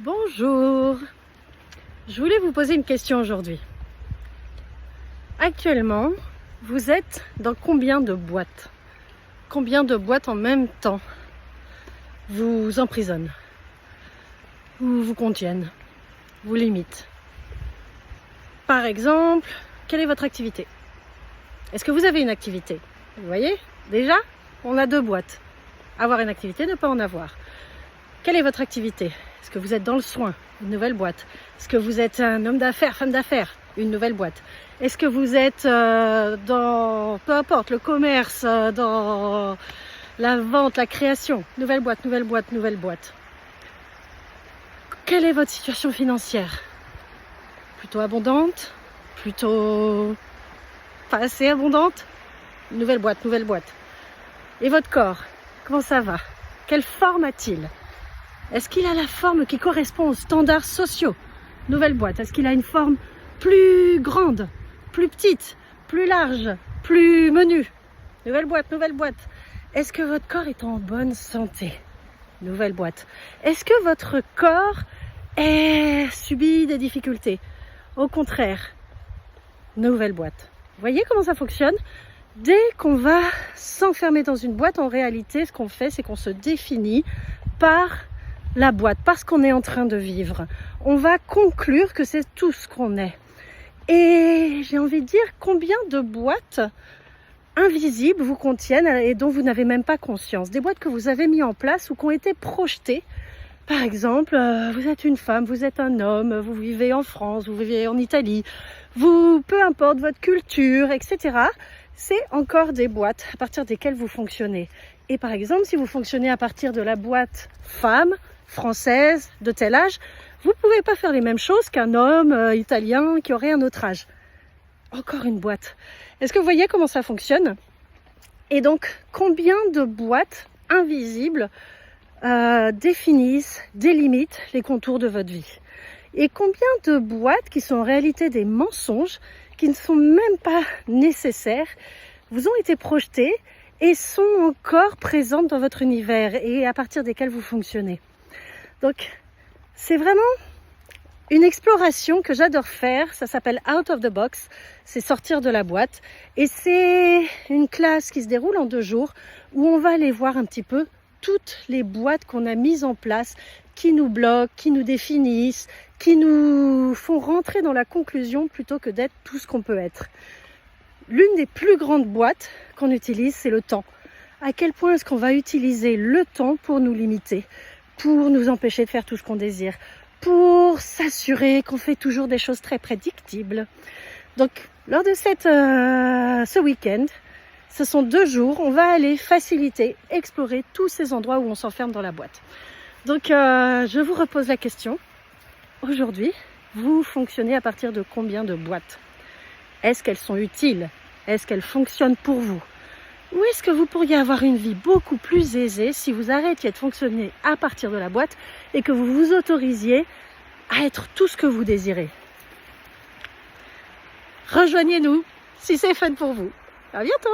Bonjour, je voulais vous poser une question aujourd'hui. Actuellement, vous êtes dans combien de boîtes? Combien de boîtes en même temps vous emprisonnent, ou vous contiennent, vous limitent? Par exemple, quelle est votre activité? Est-ce que vous avez une activité? Vous voyez, déjà, on a 2 boîtes. Avoir une activité, ne pas en avoir. Quelle est votre activité? Est-ce que vous êtes dans le soin? Une nouvelle boîte. Est-ce que vous êtes un homme d'affaires, femme d'affaires? Une nouvelle boîte. Est-ce que vous êtes dans, peu importe, le commerce, dans la vente, la création? Nouvelle boîte, nouvelle boîte, nouvelle boîte. Quelle est votre situation financière? Plutôt abondante? Plutôt pas assez abondante? Nouvelle boîte, nouvelle boîte. Et votre corps, comment ça va? Quelle forme a-t-il? Est-ce qu'il a la forme qui correspond aux standards sociaux? Nouvelle boîte. Est-ce qu'il a une forme plus grande, plus petite, plus large, plus menue? Nouvelle boîte, nouvelle boîte. Est-ce que votre corps est en bonne santé? Nouvelle boîte. Est-ce que votre corps subit des difficultés? Au contraire, nouvelle boîte. Vous voyez comment ça fonctionne? Dès qu'on va s'enfermer dans une boîte, en réalité, ce qu'on fait, c'est qu'on se définit par la boîte, parce qu'on est en train de vivre. On va conclure que c'est tout ce qu'on est. Et j'ai envie de dire, combien de boîtes invisibles vous contiennent et dont vous n'avez même pas conscience? Des boîtes que vous avez mis en place ou qui ont été projetées. Par exemple, vous êtes une femme, vous êtes un homme, vous vivez en France, vous vivez en Italie, peu importe votre culture, etc. C'est encore des boîtes à partir desquelles vous fonctionnez. Et par exemple, si vous fonctionnez à partir de la boîte femme, française, de tel âge, vous ne pouvez pas faire les mêmes choses qu'un homme italien qui aurait un autre âge. Encore une boîte. Est-ce que vous voyez comment ça fonctionne? Et donc, combien de boîtes invisibles définissent, délimitent les contours de votre vie? Et combien de boîtes qui sont en réalité des mensonges, qui ne sont même pas nécessaires, vous ont été projetées et sont encore présentes dans votre univers et à partir desquelles vous fonctionnez? Donc, c'est vraiment une exploration que j'adore faire. Ça s'appelle Out of the Box. C'est sortir de la boîte. Et c'est une classe qui se déroule en 2 jours où on va aller voir un petit peu toutes les boîtes qu'on a mises en place, qui nous bloquent, qui nous définissent, qui nous font rentrer dans la conclusion plutôt que d'être tout ce qu'on peut être. L'une des plus grandes boîtes qu'on utilise, c'est le temps. À quel point est-ce qu'on va utiliser le temps pour nous limiter, pour nous empêcher de faire tout ce qu'on désire, pour s'assurer qu'on fait toujours des choses très prédictibles. Donc, lors de ce week-end, ce sont 2 jours, on va aller faciliter, explorer tous ces endroits où on s'enferme dans la boîte. Donc, je vous repose la question. Aujourd'hui, vous fonctionnez à partir de combien de boîtes? Est-ce qu'elles sont utiles? Est-ce qu'elles fonctionnent pour vous? Ou est-ce que vous pourriez avoir une vie beaucoup plus aisée si vous arrêtiez de fonctionner à partir de la boîte et que vous vous autorisiez à être tout ce que vous désirez? Rejoignez-nous si c'est fun pour vous. À bientôt!